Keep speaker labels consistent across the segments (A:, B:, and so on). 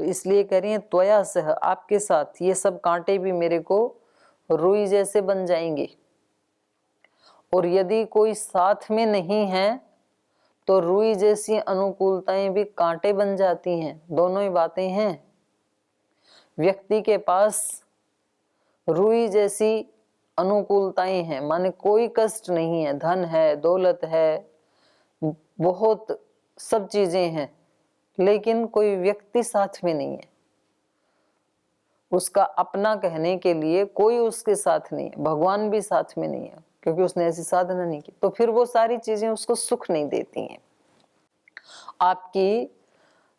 A: तो इसलिए कह रही है त्वया सह, आपके साथ ये सब कांटे भी मेरे को रुई जैसे बन जाएंगे। और यदि कोई साथ में नहीं है तो रुई जैसी अनुकूलताएं भी कांटे बन जाती हैं। दोनों ही बातें हैं। व्यक्ति के पास रुई जैसी अनुकूलताएं हैं, माने कोई कष्ट नहीं है, धन है, दौलत है, बहुत सब चीजें हैं, लेकिन कोई व्यक्ति साथ में नहीं है। उसका अपना कहने के लिए कोई उसके साथ नहीं है, भगवान भी साथ में नहीं है, क्योंकि उसने ऐसी साधना नहीं की। तो फिर वो सारी चीजें उसको सुख नहीं देती हैं। आपकी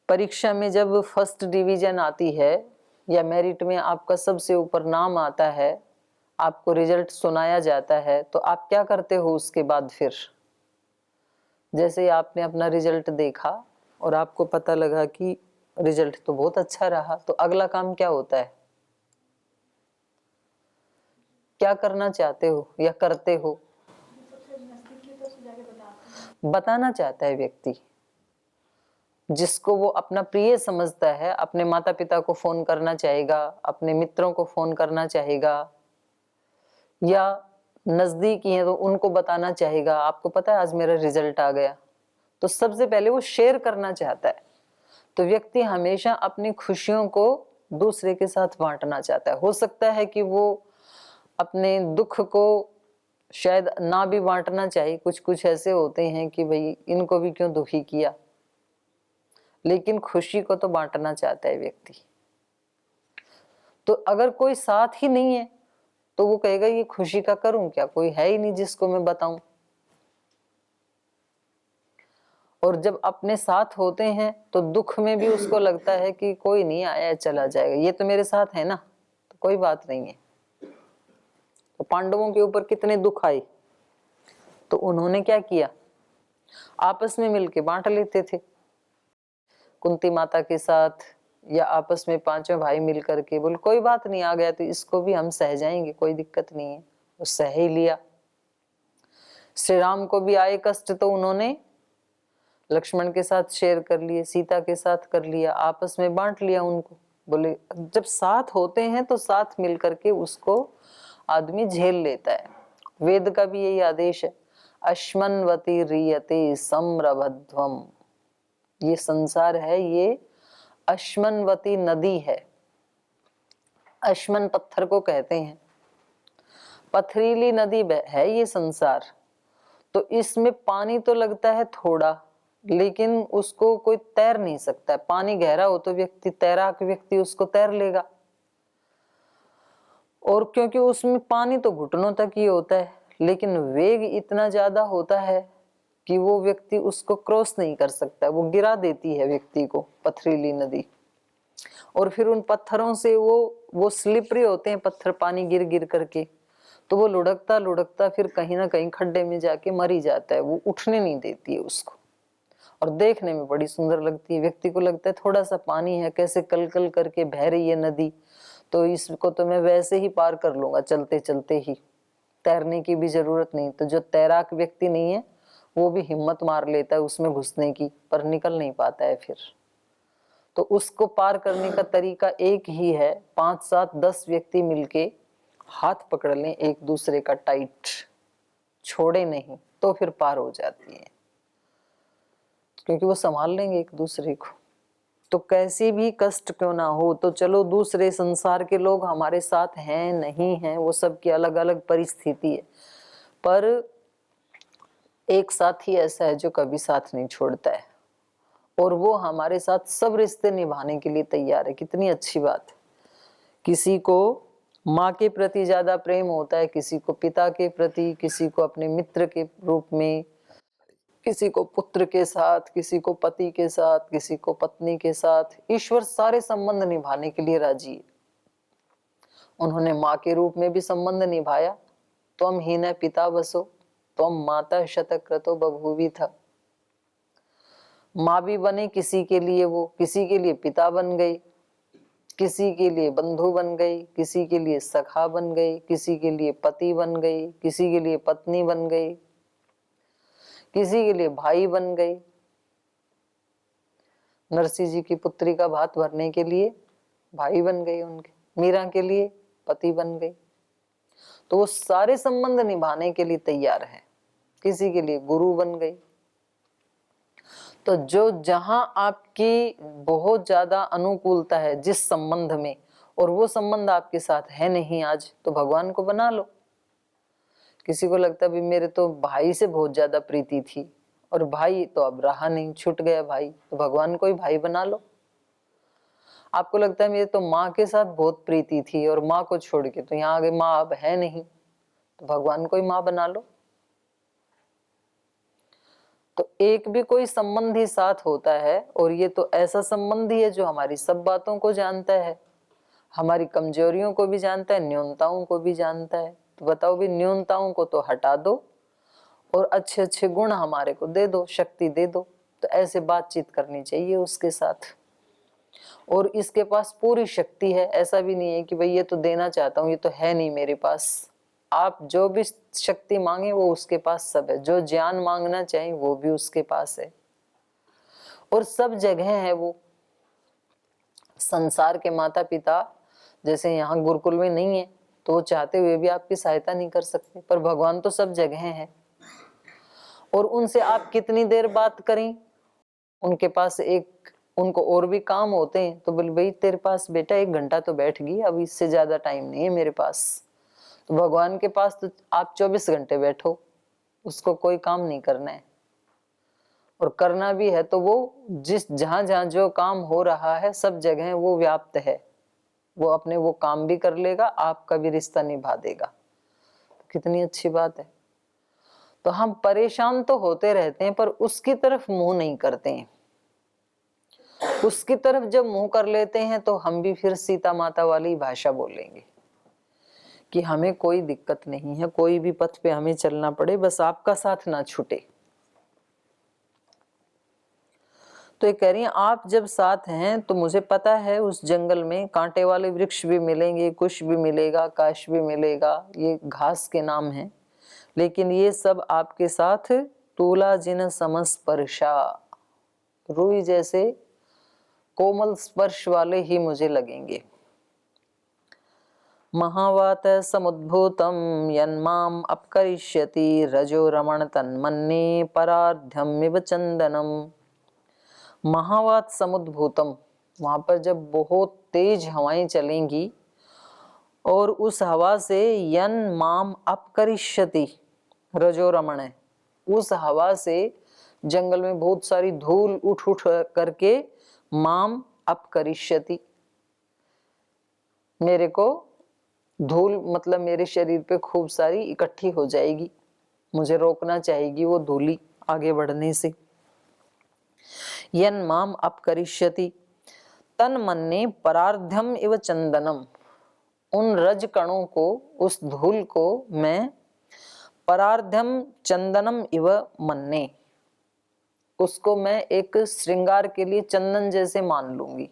A: परीक्षा में जब फर्स्ट डिवीजन आती है या मेरिट में आपका सबसे ऊपर नाम आता है, आपको रिजल्ट सुनाया जाता है, तो आप क्या करते हो उसके बाद? फिर जैसे आपने अपना रिजल्ट देखा और आपको पता लगा कि रिजल्ट तो बहुत अच्छा रहा, तो अगला काम क्या होता है? क्या करना चाहते हो या करते हो? बताना चाहता है व्यक्ति, जिसको वो अपना प्रिय समझता है, अपने माता पिता को फोन करना चाहेगा, अपने मित्रों को फोन करना चाहेगा, या नजदीकी है तो उनको बताना चाहेगा, आपको पता है आज मेरा रिजल्ट आ गया। तो सबसे पहले वो शेयर करना चाहता है। तो व्यक्ति हमेशा अपनी खुशियों को दूसरे के साथ बांटना चाहता है। हो सकता है कि वो अपने दुख को शायद ना भी बांटना चाहिए, कुछ कुछ ऐसे होते हैं कि भाई इनको भी क्यों दुखी किया, लेकिन खुशी को तो बांटना चाहता है व्यक्ति। तो अगर कोई साथ ही नहीं है तो वो कहेगा ये खुशी का करूं क्या, कोई है ही नहीं जिसको मैं बताऊं। और जब अपने साथ होते हैं तो दुख में भी उसको लगता है कि कोई नहीं आया चला जाएगा, ये तो मेरे साथ है ना, तो कोई बात नहीं है। तो पांडवों के ऊपर कितने दुख आए, तो उन्होंने क्या किया? आपस में मिलके बांट लेते थे। कुंती माता के साथ या आपस में पांचों भाई मिल करके बोल कोई बात नहीं, आ गया तो इसको भी हम सह जाएंगे, कोई दिक्कत नहीं है, वो सह ही लिया। श्री राम को भी आए कष्ट तो उन्होंने लक्ष्मण के साथ शेयर कर लिए, सीता के साथ कर लिया, आपस में बांट लिया उनको। बोले जब साथ होते हैं तो साथ मिल करके उसको आदमी झेल लेता है। वेद का भी यही आदेश है, अश्मन्वती रियते सम्रभध्वम। ये संसार है, ये अश्मन्वती नदी है। अश्मन पत्थर को कहते हैं, पथरीली नदी है ये संसार। तो इसमें पानी तो लगता है थोड़ा, लेकिन उसको कोई तैर नहीं सकता है। पानी गहरा हो तो व्यक्ति, तैराक व्यक्ति उसको तैर लेगा, और क्योंकि उसमें पानी तो घुटनों तक ही होता है, लेकिन वेग इतना ज्यादा होता है कि वो व्यक्ति उसको क्रॉस नहीं कर सकता, वो गिरा देती है व्यक्ति को, पथरीली नदी। और फिर उन पत्थरों से वो स्लिपरी होते हैं पत्थर, पानी गिर गिर करके, तो वो लुढ़कता लुढ़कता फिर कहीं ना कहीं खड्डे में जाके मर ही जाता है, वो उठने नहीं देती है उसको। और देखने में बड़ी सुंदर लगती है, व्यक्ति को लगता है थोड़ा सा पानी है, कैसे कल कल करके बह रही है नदी, तो इसको तो मैं वैसे ही पार कर लूंगा चलते चलते ही, तैरने की भी जरूरत नहीं। तो जो तैराक व्यक्ति नहीं है वो भी हिम्मत मार लेता है उसमें घुसने की, पर निकल नहीं पाता है फिर। तो उसको पार करने का तरीका एक ही है, 5 7 10 व्यक्ति मिलके हाथ पकड़ लें एक दूसरे का टाइट, छोड़े नहीं, तो फिर पार हो जाती है, क्योंकि वो संभाल लेंगे एक दूसरे को। तो कैसी भी कष्ट क्यों ना हो, तो चलो दूसरे संसार के लोग हमारे साथ हैं नहीं हैं, वो सब की अलग अलग परिस्थिति है, पर एक साथी ऐसा है जो कभी साथ नहीं छोड़ता है, और वो हमारे साथ सब रिश्ते निभाने के लिए तैयार है। कितनी अच्छी बात है। किसी को माँ के प्रति ज्यादा प्रेम होता है, किसी को पिता के प्रति, किसी को अपने मित्र के रूप में, किसी को पुत्र के साथ, किसी को पति के साथ, किसी को पत्नी के साथ। ईश्वर सारे संबंध निभाने के लिए राजी है। उन्होंने माँ के रूप में भी संबंध निभाया, त्वम हीन पिता वसो त्वम माता शतक्रतो बभूवी था। माँ भी बने किसी के लिए, वो किसी के लिए पिता बन गई, किसी के लिए बंधु बन गई, किसी के लिए सखा बन गई, किसी के लिए पति बन गई, किसी के लिए पत्नी बन गई, किसी के लिए भाई बन गई। नरसिंह जी की पुत्री का भात भरने के लिए भाई बन गए, उनके मीरा के लिए पति बन गए। तो वो सारे संबंध निभाने के लिए तैयार है, किसी के लिए गुरु बन गई। तो जो जहां आपकी बहुत ज्यादा अनुकूलता है जिस संबंध में, और वो संबंध आपके साथ है नहीं आज, तो भगवान को बना लो। किसी को लगता है भी मेरे तो भाई से बहुत ज्यादा प्रीति थी और भाई तो अब रहा नहीं, छूट गया भाई, तो भगवान को ही भाई बना लो। आपको लगता है मेरे तो माँ के साथ बहुत प्रीति थी और माँ को छोड़ के तो यहाँ आगे माँ अब है नहीं, तो भगवान को ही माँ बना लो। तो एक भी कोई संबंधी साथ होता है, और ये तो ऐसा संबंधी है जो हमारी सब बातों को जानता है, हमारी कमजोरियों को भी जानता है, न्यूनताओं को भी जानता है। तो बताओ भी, न्यूनताओं को तो हटा दो और अच्छे अच्छे गुण हमारे को दे दो, शक्ति दे दो। तो ऐसे बातचीत करनी चाहिए उसके साथ। और इसके पास पूरी शक्ति है, ऐसा भी नहीं है कि भाई ये तो देना चाहता हूँ, ये तो है नहीं मेरे पास। आप जो भी शक्ति मांगे वो उसके पास सब है, जो ज्ञान मांगना चाहे वो भी उसके पास है, और सब जगह है वो। संसार के माता पिता जैसे यहाँ गुरुकुल में नहीं है, तो वो चाहते हुए भी आपकी सहायता नहीं कर सकते, पर भगवान तो सब जगह है। और उनसे आप कितनी देर बात करें, उनके पास उनको और भी काम होते हैं, तो बोले भाई तेरे पास बेटा 1 घंटा तो बैठ गई, अब इससे ज्यादा टाइम नहीं है मेरे पास। तो भगवान के पास तो आप 24 घंटे बैठो, उसको कोई काम नहीं करना है। और करना भी है तो वो जहां जहां जो काम हो रहा है सब जगह वो व्याप्त है, वो अपने वो काम भी कर लेगा, आपका भी रिश्ता निभा देगा। तो कितनी अच्छी बात है। तो हम परेशान तो होते रहते हैं पर उसकी तरफ मुंह नहीं करते हैं। उसकी तरफ जब मुंह कर लेते हैं तो हम भी फिर सीता माता वाली भाषा बोलेंगे कि हमें कोई दिक्कत नहीं है, कोई भी पथ पे हमें चलना पड़े, बस आपका साथ ना छूटे। तो ये कह रही हैं आप जब साथ हैं तो मुझे पता है उस जंगल में कांटे वाले वृक्ष भी मिलेंगे, कुश भी मिलेगा, काश भी मिलेगा, ये घास के नाम हैं, लेकिन ये सब आपके साथ तूला जिन समस्पर्शा, रुई जैसे कोमल स्पर्श वाले ही मुझे लगेंगे। महावात समुद्भूतम यन्माम अपकरिष्यति रजो रमण तन्मन्ये परार्ध्यमिव चंदनम। महावात समुद्भूतम, वहां पर जब बहुत तेज हवाएं चलेंगी और उस हवा से यन माम अपकरिष्यति, रजो रमण है, उस हवा से जंगल में बहुत सारी धूल उठ उठ करके माम अपकरिष्यति, मेरे को धूल मतलब मेरे शरीर पे खूब सारी इकट्ठी हो जाएगी, मुझे रोकना चाहेगी वो धूली आगे बढ़ने से। यन माम अपकरिष्यति तन्मन्ये परार्ध्यम इव चंदनम, उन रज कणों को, उस धूल को मैं परार्ध्यम चंदनम इव मन्ने, उसको मैं एक श्रृंगार के लिए चंदन जैसे मान लूंगी।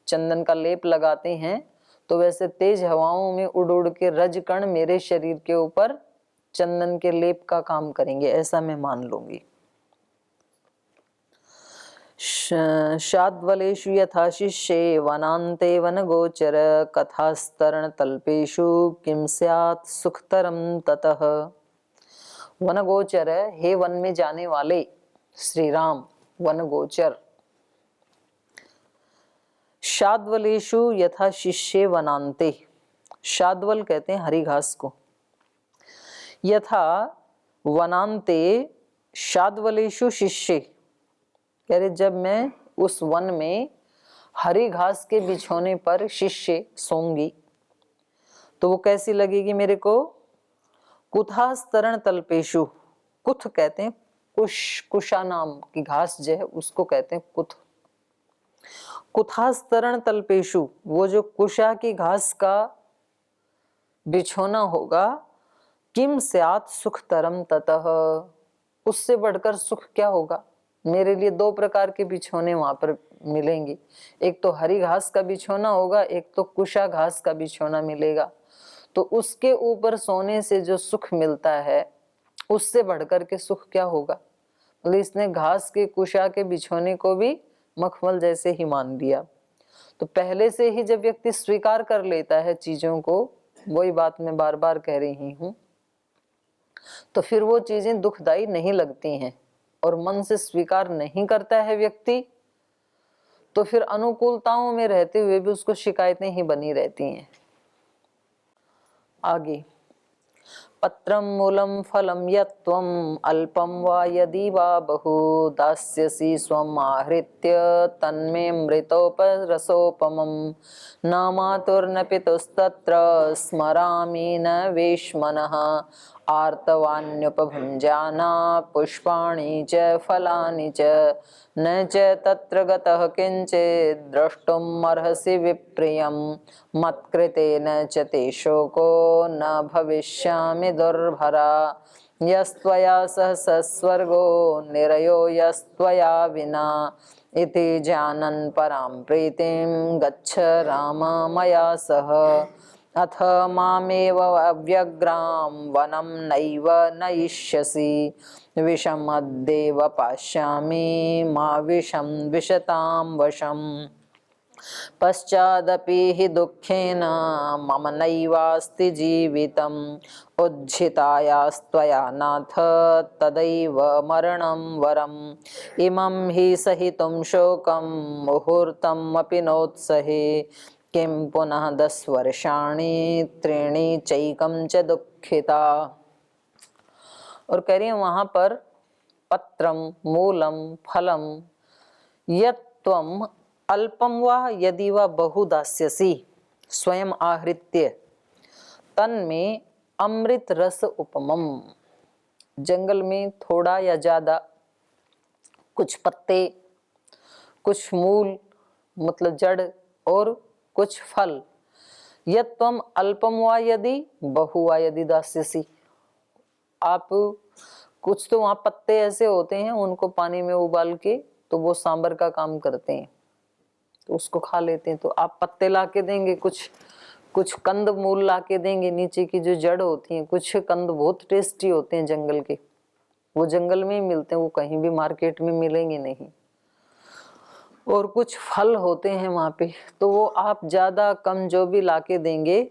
A: चंदन का लेप लगाते हैं तो वैसे तेज हवाओं में उड़ उड़ के रज कण मेरे शरीर के ऊपर चंदन के लेप का काम करेंगे, ऐसा मैं मान लूंगी। शाद्वलेषु यथा शिष्ये वनान्ते वनगोचर कथास्तरण तल्पेषु किं स्यात् सुखतरम ततः। वनगोचर, हे वन में जाने वाले श्री राम वनगोचर। शाद्वलेषु यथा शिष्ये वनान्ते, शाद्वल कहते हैं हरी घास को, यथा वनान्ते शाद्वलेषु शिष्ये, कह रहे जब मैं उस वन में हरी घास के बिछोने पर शिष्य सोंगी तो वो कैसी लगेगी मेरे को। कुथास्तरण तल्पेशु, कुथ कहते हैं कुशा नाम की घास जो है उसको कहते हैं कुथ। कुथास्तरण तल्पेशु, वो जो कुशा की घास का बिछोना होगा, किम स्यात् सुखतरम ततः, उससे बढ़कर सुख क्या होगा। मेरे लिए 2 प्रकार के बिछोने वहां पर मिलेंगे, एक तो हरी घास का बिछोना होगा, एक तो कुशा घास का बिछोना मिलेगा। तो उसके ऊपर सोने से जो सुख मिलता है उससे बढ़कर के सुख क्या होगा। मतलब इसने घास के कुशा के बिछोने को भी मखमल जैसे ही मान लिया। तो पहले से ही जब व्यक्ति स्वीकार कर लेता है चीजों को, वही बात मैं बार बार कह रही हूं, तो फिर वो चीजें दुखदाई नहीं लगती हैं। और मन से स्वीकार नहीं करता है व्यक्ति, तो फिर अनुकूलताओं में रहते हुए भी उसको शिकायतें ही बनी रहती हैं। आगे, पत्रम मूलम फलम यत्त्वम अल्पम वा यदि वा बहु दास्यसि स्वम आहृत्य तन्मे मृतोपरसोपमं न मातुर्न पितुस्तत्र स्मरामि न वेश्मनः आर्तवान्युपभुञ्जाना पुष्पाणि च फलानि च न च तत्र गतः किंचित् द्रष्टुम् अर्हसि विप्रियं मत्कृतेन च ते शोको न भविष्यामि दुर्भरा यस्त्वया सह सस्वर्गो निरयो यस्त्वया विना इति जानन् परां प्रीतिं गच्छ राम मया सह अथ मामेव अव्यग्रां वनं नैव नयिष्यसि विषमद्देव पास्यामि मा विषं विशतां वशम् पश्चादपि हि दुःखेन मम नैवास्ति जीवितम् उज्झितायास्त्वया नाथ तदैव मरणं वरम् इमं हि सहितुं शोकं मुहूर्तम् अपि नोत्सहे किं पुनः 10 वर्षाणि त्रीणि चैकं च दुःखिता। और कह रही है वहां पर पत्रम मूलम फलम यत्त्वम अल्पम वा यदि वा बहु दास्यसि स्वयं आहृत्य तन्मे अमृत रस उपमम। जंगल में थोड़ा या ज्यादा, कुछ पत्ते, कुछ मूल मतलब जड़ और कुछ फल, यत्त्वम अल्पम वा यदि बहु वा यदि दास्यसि। आप कुछ तो वहां पत्ते ऐसे होते हैं, उनको पानी में उबाल के तो वो सांबर का काम करते हैं, तो उसको खा लेते हैं। तो आप पत्ते ला के देंगे, कुछ कंद मूल ला के देंगे, नीचे की जो जड़ होती है। कुछ कंद बहुत टेस्टी होते हैं जंगल के, वो जंगल में ही मिलते हैं, वो कहीं भी मार्केट में मिलेंगे नहीं। और कुछ फल होते हैं वहां पे, तो वो आप ज्यादा कम जो भी लाके देंगे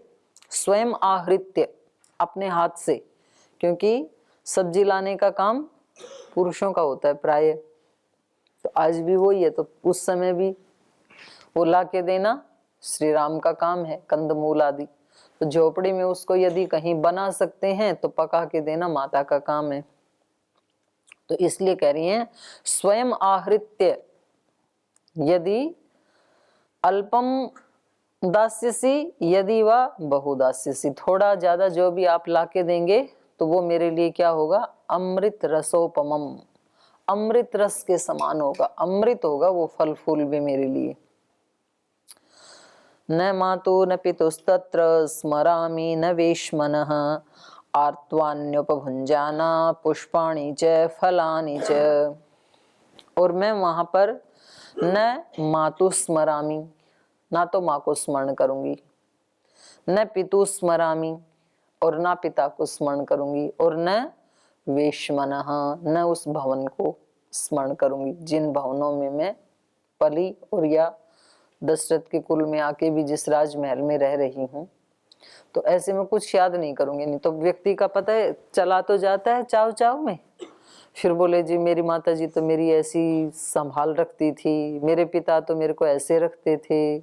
A: स्वयं आहृत्य अपने हाथ से, क्योंकि सब्जी लाने का काम पुरुषों का होता है प्राय, तो आज भी वही है। तो उस समय भी वो लाके देना श्री राम का काम है, कंदमूल आदि। तो झोपड़ी में उसको यदि कहीं बना सकते हैं तो पका के देना माता का काम है। तो इसलिए कह रही हैं स्वयं आहृत्य यदि अल्पम दास्यसि यदि वा बहु दास्यसि, थोड़ा ज्यादा जो भी आप लाके देंगे तो वो मेरे लिए क्या होगा, अमृत रसोपमम, अमृत रस के समान होगा, अमृत होगा वो फल फूल भी मेरे लिए। न मातु न पितुस्तत्र स्मरामि न वेश्मनः आर्त्वान्युपभुञ्जाना पुष्पाणि च फलानि च। और मैं वहां पर न मातु स्मरामि, ना तो माँ को स्मरण करूंगी, न पितु स्मरामि और ना पिता को स्मरण करूंगी, और न वेश्मनः न उस भवन को स्मरण करूंगी जिन भवनों में मैं पली और या दशरथ के कुल में आके भी जिस राजमहल में रह रही हूँ। तो ऐसे में कुछ याद नहीं करूंगी। नहीं तो व्यक्ति का पता है चला तो जाता है चाव चाव में, फिर बोले जी मेरी माता जी तो मेरी ऐसी संभाल रखती थी, मेरे पिता तो मेरे को ऐसे रखते थे,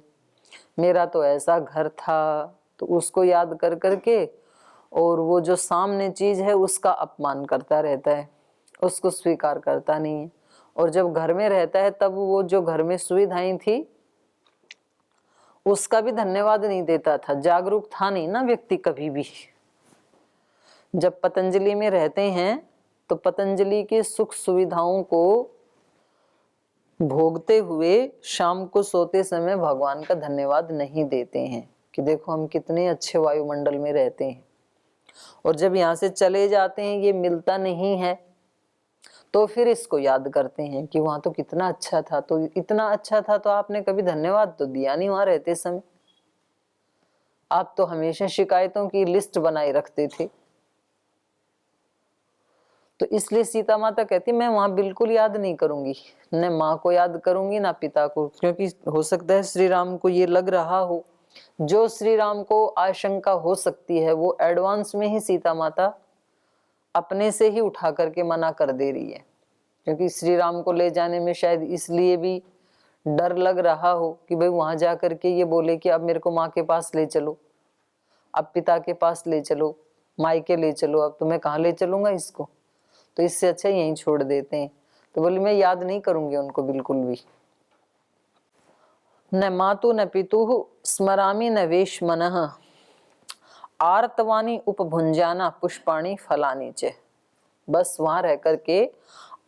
A: मेरा तो ऐसा घर था। तो उसको याद कर करके और वो जो सामने चीज है उसका अपमान करता रहता है, उसको स्वीकार करता नहीं है। और जब घर में रहता है तब वो जो घर में सुविधाएं थी उसका भी धन्यवाद नहीं देता था, जागरूक था नहीं ना व्यक्ति कभी भी। जब पतंजलि में रहते हैं तो पतंजलि के सुख सुविधाओं को भोगते हुए शाम को सोते समय भगवान का धन्यवाद नहीं देते हैं कि देखो हम कितने अच्छे वायुमंडल में रहते हैं। और जब यहाँ से चले जाते हैं ये मिलता नहीं है तो फिर इसको याद करते हैं कि वहां तो कितना अच्छा था। तो इतना अच्छा था तो आपने कभी धन्यवाद तो दिया नहीं वहां रहते समय, आप तो हमेशा शिकायतों की लिस्ट बनाए रखते थे। तो इसलिए सीता माता कहती मैं वहां बिल्कुल याद नहीं करूंगी, न माँ को याद करूंगी ना पिता को, क्योंकि हो सकता है श्री राम को ये लग रहा हो, जो श्री राम को आशंका हो सकती है वो एडवांस में ही सीता माता अपने से ही उठा करके मना कर दे रही है। क्योंकि श्री राम को ले जाने में शायद इसलिए भी डर लग रहा हो कि भाई वहां जा करके ये बोले कि अब मेरे को माँ के पास ले चलो, अब पिता के पास ले चलो, मायके ले चलो, अब तो मैं कहाँ ले चलूंगा इसको, तो इससे अच्छा यहीं छोड़ देते हैं। तो बोली मैं याद नहीं करूंगी उनको बिल्कुल भी। न मातु न पितु स्मरामि न वेश मनः आर्तवानी उपभुंजाना पुष्पाणी फलानी च। बस वहां रह करके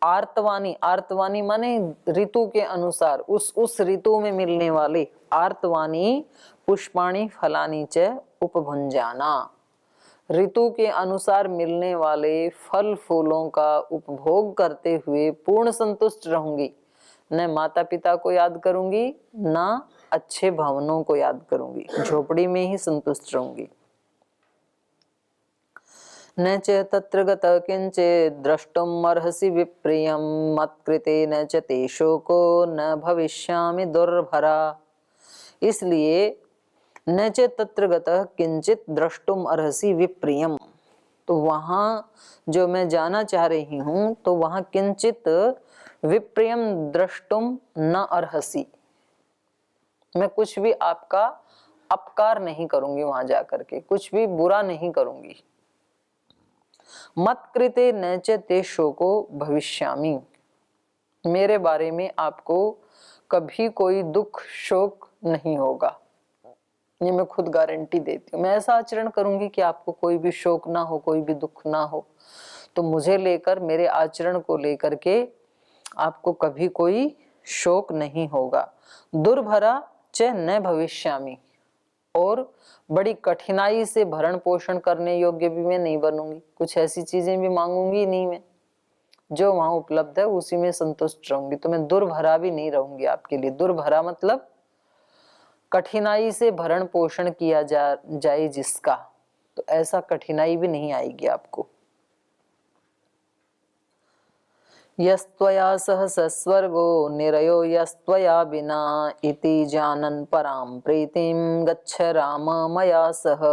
A: आर्तवानी, आर्तवानी माने ऋतु के अनुसार, उस ऋतु में मिलने वाले आर्तवानी पुष्पाणी फलानी च उपभुंजाना, ऋतु के अनुसार मिलने वाले फल फूलों का उपभोग करते हुए पूर्ण संतुष्ट रहूंगी। न माता पिता को याद करूंगी, ना अच्छे भवनों को याद करूंगी, झोपड़ी में ही संतुष्ट रहूंगी। न च तत्र गतः किंचित् द्रष्टुम अर्हसि विप्रियं मत्कृते न च ते शोको न भविष्यामि दुर्भरा। इसलिए न च तत्र गतः किंचित द्रष्टुम अर्हसि विप्रियम, तो वहां जो मैं जाना चाह रही हूं तो वहां किंचित विप्रियम द्रष्टुम न अर्हसि, मैं कुछ भी आपका अपकार नहीं करूंगी, वहां जाकर के कुछ भी बुरा नहीं करूंगी। मत कृते न च ते शोको भविष्यामि, मेरे बारे में आपको कभी कोई दुख शोक नहीं होगा, ये मैं खुद गारंटी देती हूँ। मैं ऐसा आचरण करूंगी कि आपको कोई भी शोक ना हो, कोई भी दुख ना हो। तो मुझे लेकर, मेरे आचरण को लेकर के आपको कभी कोई शोक नहीं होगा। दुर्भरा च न भविष्यामि, और बड़ी कठिनाई से भरण पोषण करने योग्य भी मैं नहीं बनूंगी, कुछ ऐसी चीजें भी मांगूंगी नहीं मैं, जो वहां उपलब्ध है उसी में संतुष्ट रहूंगी। तो मैं दुर्भरा भी नहीं रहूंगी आपके लिए। दुर्भरा मतलब कठिनाई से भरण पोषण किया जाए जिसका, तो ऐसा कठिनाई भी नहीं आएगी आपको। यस्त्वया सह सस्वर्गो निरयो यस्त्वया विना इति जानन् परां प्रीतिं गच्छ राम मया सह।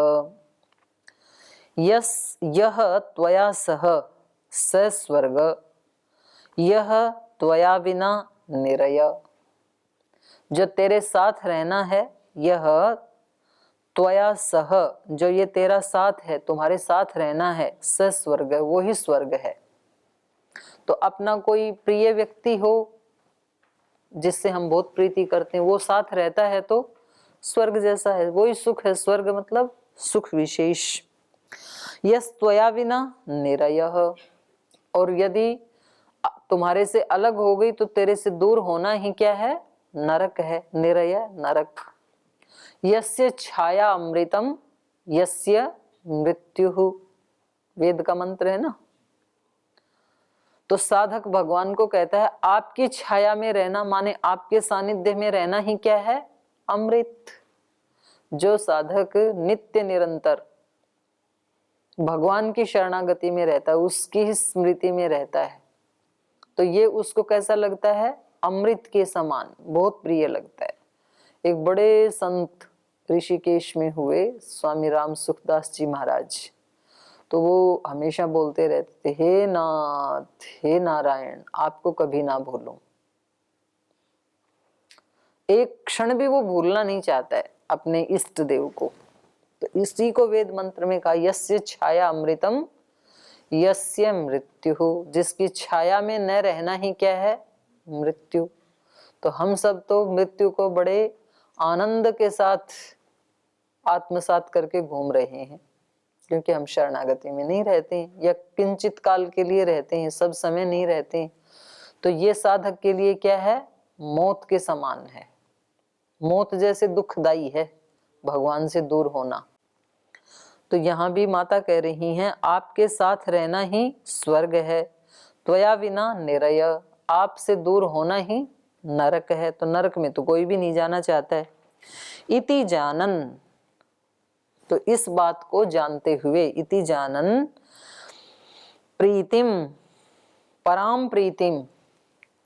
A: यह त्वया सह सस्वर्ग, यह त्वया विना निरय, जो तेरे साथ रहना है, यह त्वया सह, जो ये तेरा साथ है, तुम्हारे साथ रहना है, सस्वर्ग, वो ही स्वर्ग है। तो अपना कोई प्रिय व्यक्ति हो जिससे हम बहुत प्रीति करते हैं, वो साथ रहता है तो स्वर्ग जैसा है, वही सुख है। स्वर्ग मतलब सुख विशेष। यस त्वया विना निरयः, और यदि तुम्हारे से अलग हो गई तो तेरे से दूर होना ही क्या है? नरक है। निरय नरक। यस्य छाया अमृतम यस्य मृत्युः, वेद का मंत्र है ना। तो साधक भगवान को कहता है आपकी छाया में रहना, माने आपके सानिध्य में रहना ही क्या है? अमृत। जो साधक नित्य निरंतर भगवान की शरणागति में रहता है, उसकी ही स्मृति में रहता है, तो ये उसको कैसा लगता है? अमृत के समान बहुत प्रिय लगता है। एक बड़े संत ऋषिकेश में हुए, स्वामी राम सुखदास जी महाराज, तो वो हमेशा बोलते रहते थे, हे नाथ हे नारायण, आपको कभी ना भूलूं। एक क्षण भी वो भूलना नहीं चाहता है अपने इष्ट देव को। तो इसी को वेद मंत्र में कहा, यस्य छाया अमृतम यस्य मृत्यु, जिसकी छाया में न रहना ही क्या है? मृत्यु। तो हम सब तो मृत्यु को बड़े आनंद के साथ आत्मसात करके घूम रहे हैं, क्योंकि हम शरणागति में नहीं रहते हैं, या किंचित काल के लिए रहते हैं, सब समय नहीं रहते हैं। तो ये साधक के लिए क्या है? मौत के समान है। मौत जैसे दुखदाई है भगवान से दूर होना। तो यहाँ भी माता कह रही हैं आपके साथ रहना ही स्वर्ग है, त्वया विना निरय, आपसे दूर होना ही नरक है। तो नरक में तो कोई भी नहीं जाना चाहता है। इति जानन, तो इस बात को जानते हुए, इति जानन प्रीतिम, पराम प्रीतिम,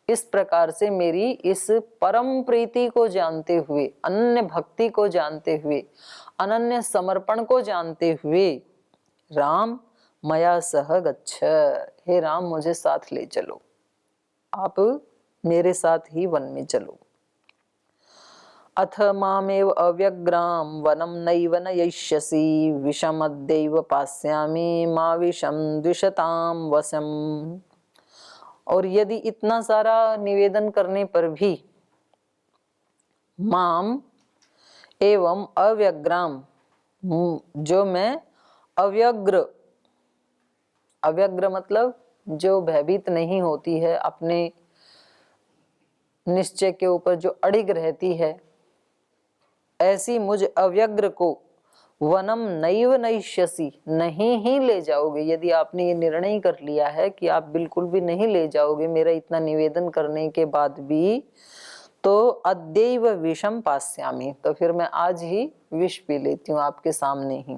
A: इस प्रकार से मेरी इस परम प्रीति को जानते हुए, अनन्य भक्ति को जानते हुए, अनन्य समर्पण को जानते हुए, राम मया सह गच्छ, हे राम मुझे साथ ले चलो, आप मेरे साथ ही वन में चलो। अथ मामेव अव्यग्राम वनम नैव नयिष्यसि विषमद्यैव पास्यामि मा विषम द्विषताम वशम। और यदि इतना सारा निवेदन करने पर भी माम एवं अव्यग्राम, जो मैं अव्यग्र, अव्यग्र मतलब जो भयभीत नहीं होती है, अपने निश्चय के ऊपर जो अड़िग रहती है, ऐसी मुझ अव्यग्र को वनम नैव नयिष्यसि, नहीं ही ले जाओगे। यदि आपने ये निर्णय कर लिया है कि आप बिल्कुल भी नहीं ले जाओगे मेरा इतना निवेदन करने के बाद भी, तो अद्यैव विषम पास्यामि, तो फिर मैं आज ही विष पी लेती हूँ आपके सामने ही।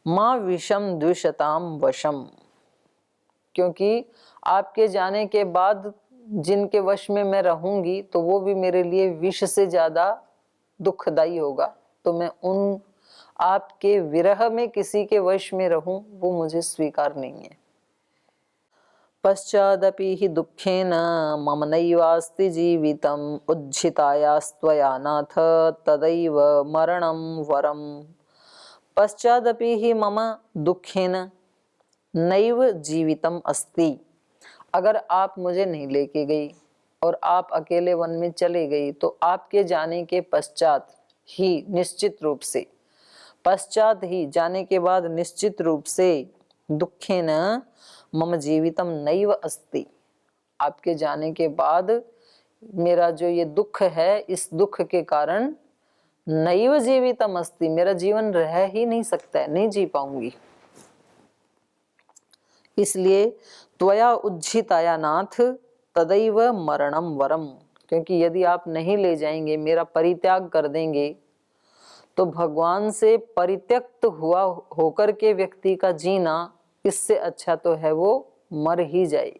A: माँ विषम द्विषताम वशम, क्योंकि आपके जाने के बाद जिनके वश में मैं रहूंगी तो वो भी मेरे लिए विष से ज्यादा दुखदायी होगा, तो मैं उन आपके विरह में किसी के वश में रहूं वो मुझे स्वीकार नहीं है। पश्चादपि हि दुःखेन मम नैवास्ति जीवितम् उज्झितायास्त्वया नाथ तदैव मरणं वरम। पश्चादपि हि मम दुःखेन नैव जीवितम अस्ति, अगर आप मुझे नहीं लेके गई और आप अकेले वन में चले गई तो आपके जाने के पश्चात ही निश्चित रूप से, पश्चात ही जाने के बाद निश्चित रूप से, दुखेन मम जीवितम नैव अस्ति, आपके जाने के बाद मेरा जो ये दुख है, इस दुख के कारण नैव जीवितम अस्ति, मेरा जीवन रह ही नहीं सकता है, नहीं जी पाऊंगी। इसलिए त्वया उज्झिताया नाथ तदैव मरणम वरम, क्योंकि यदि आप नहीं ले जाएंगे, मेरा परित्याग कर देंगे, तो भगवान से परित्यक्त हुआ होकर के व्यक्ति का जीना इससे अच्छा तो है वो मर ही जाए।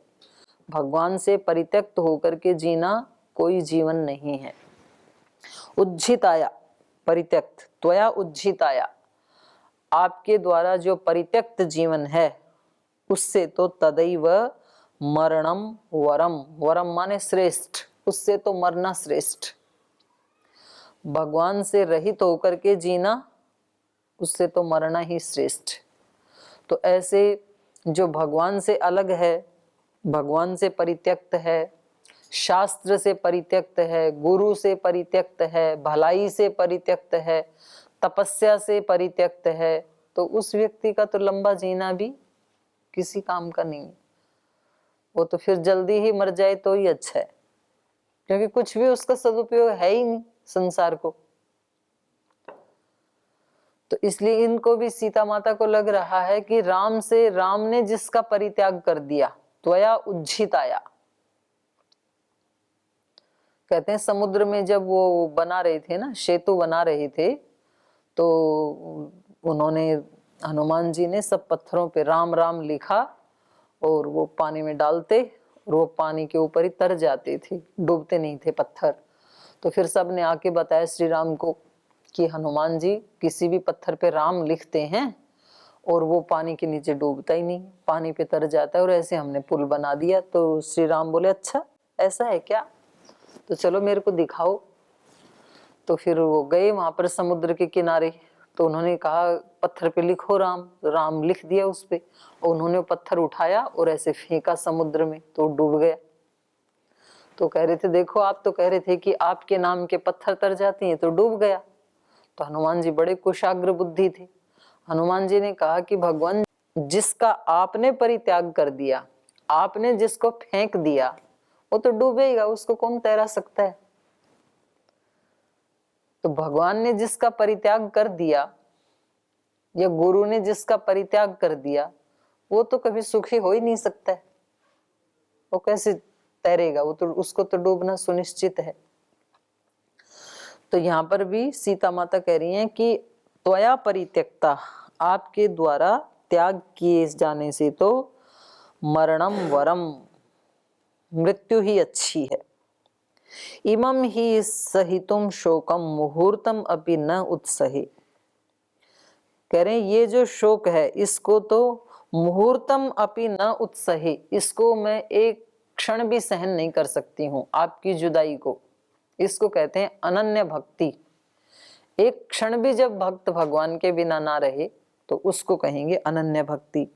A: भगवान से परित्यक्त होकर के जीना कोई जीवन नहीं है। उज्झिताया परित्यक्त, त्वया उज्झिताया, आपके द्वारा जो परित्यक्त जीवन है उससे तो तदैव मरणम वरम, वरम माने श्रेष्ठ, उससे तो मरना श्रेष्ठ। भगवान से रहित होकर के जीना, उससे तो मरना ही श्रेष्ठ। तो ऐसे जो भगवान से अलग है, भगवान से परित्यक्त है, शास्त्र से परित्यक्त है, गुरु से परित्यक्त है, भलाई से परित्यक्त है, तपस्या से परित्यक्त है, तो उस व्यक्ति का तो लंबा जीना भी किसी काम का नहीं है। वो तो फिर जल्दी ही मर जाए तो ही अच्छा है, क्योंकि कुछ भी उसका सदुपयोग है ही नहीं संसार को। तो इसलिए इनको भी सीता माता को लग रहा है कि राम से, राम ने जिसका परित्याग कर दिया, त्वया उज्झिताया, कहते हैं समुद्र में जब वो बना रहे थे ना, सेतु बना रहे थे, तो उन्होंने, हनुमान जी ने सब पत्थरों पे राम राम लिखा और वो पानी में डालते और वो पानी के ऊपर ही तर जाते थे, डूबते नहीं थे पत्थर। तो फिर सब ने आके बताया श्री राम को कि हनुमान जी किसी भी पत्थर पे राम लिखते हैं और वो पानी के नीचे डूबता ही नहीं, पानी पे तर जाता है, और ऐसे हमने पुल बना दिया। तो श्री राम बोले अच्छा ऐसा है क्या, तो चलो मेरे को दिखाओ। तो फिर वो गए वहां पर समुद्र के किनारे, तो उन्होंने कहा पत्थर पे लिखो राम, राम लिख दिया उस पे, और उन्होंने पत्थर उठाया और ऐसे फेंका समुद्र में, तो डूब गया। तो कह रहे थे देखो आप तो कह रहे थे कि आपके नाम के पत्थर तर जाते हैं, तो डूब गया। तो हनुमान जी बड़े कुशाग्र बुद्धि थे। हनुमान जी ने कहा कि भगवान, जिसका आपने परित्याग कर दिया, आपने जिसको फेंक दिया, वो तो डूबेगा, उसको कौन तैरा सकता है। तो भगवान ने जिसका परित्याग कर दिया या गुरु ने जिसका परित्याग कर दिया, वो तो कभी सुखी हो ही नहीं सकता है, वो कैसे तैरेगा, वो तो, उसको तो डूबना सुनिश्चित है। तो यहाँ पर भी सीता माता कह रही हैं कि त्वया परित्यक्ता, आपके द्वारा त्याग किए जाने से तो मरणम वरम, मृत्यु ही अच्छी है। इमं ही सहितुम शोकम मुहूर्तम अपि न उत्सहे। कह रहे ये जो शोक है इसको तो मुहूर्तम अपि न उत्सहे, इसको मैं एक क्षण भी सहन नहीं कर सकती हूँ, आपकी जुदाई को। इसको कहते हैं अनन्य भक्ति। एक क्षण भी जब भक्त भगवान के बिना ना रहे तो उसको कहेंगे अनन्य भक्ति।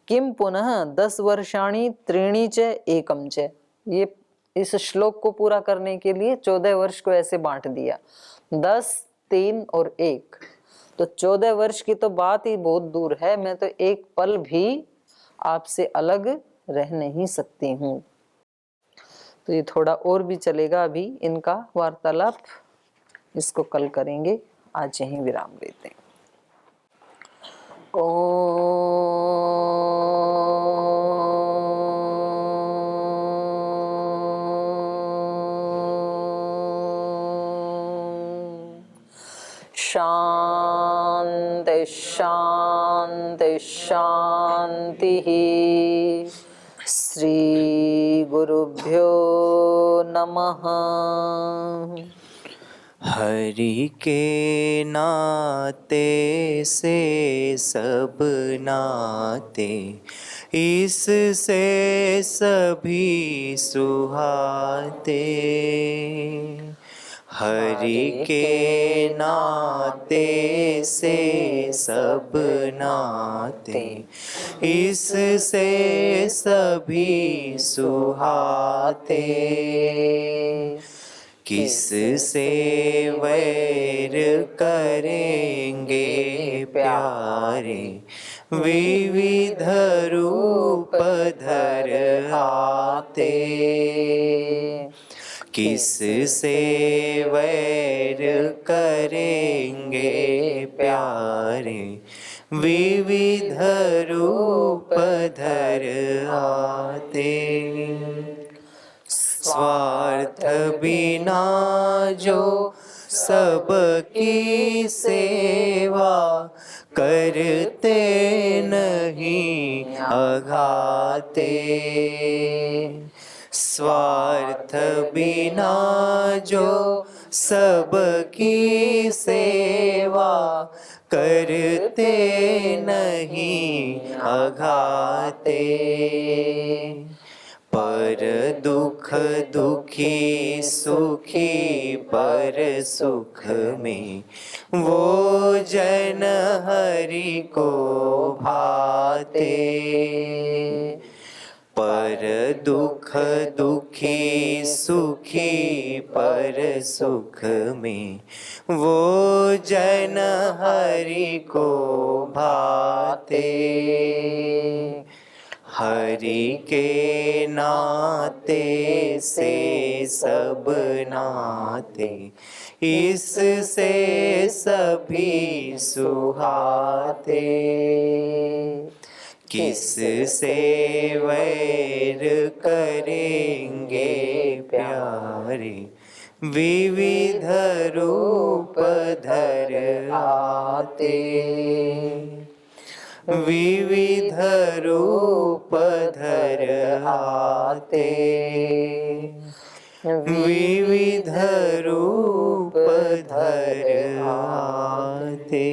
A: किम पुनः 10 वर्षाणि त्रीणि च एकम च, ये इस श्लोक को पूरा करने के लिए 14 वर्ष को ऐसे बांट दिया, 10, 3 और 1। तो 14 वर्ष की तो बात ही बहुत दूर है, मैं तो एक पल भी आपसे अलग रह नहीं सकती हूँ। तो ये थोड़ा और भी चलेगा अभी इनका वार्तालाप, इसको कल करेंगे। आज यहीं विराम लेते हैं। शांति शांति शांति। श्री गुरुभ्यो नमः।
B: हरि के नाते से सब नाते, इससे सभी सुहाते। हरि के नाते से सब नाते, इससे सभी सुहाते। किससे वैर करेंगे प्यारे, विविध रूप धर आते। किससे वैर करेंगे प्यारे, विविध रूप धर आते। स्वार्थ बिना जो सबकी सेवा, करते नहीं अघाते। स्वार्थ बिना जो सबकी सेवा, करते नहीं अघाते। पर दुख दुखी सुखी पर सुख में, वो जन हरि को भाते। पर दुख दुखी सुखी पर सुख में, वो जन हरि को भाते। हरि के नाते से सब नाते, इससे सभी सुहाते। किससे वैर करेंगे प्यारे, विविध रूप धर आते। विविध रूप धर आते। विविध रूप धर आते।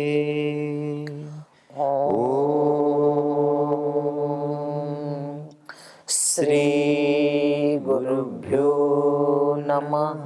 A: श्री गुरुभ्यो नमः।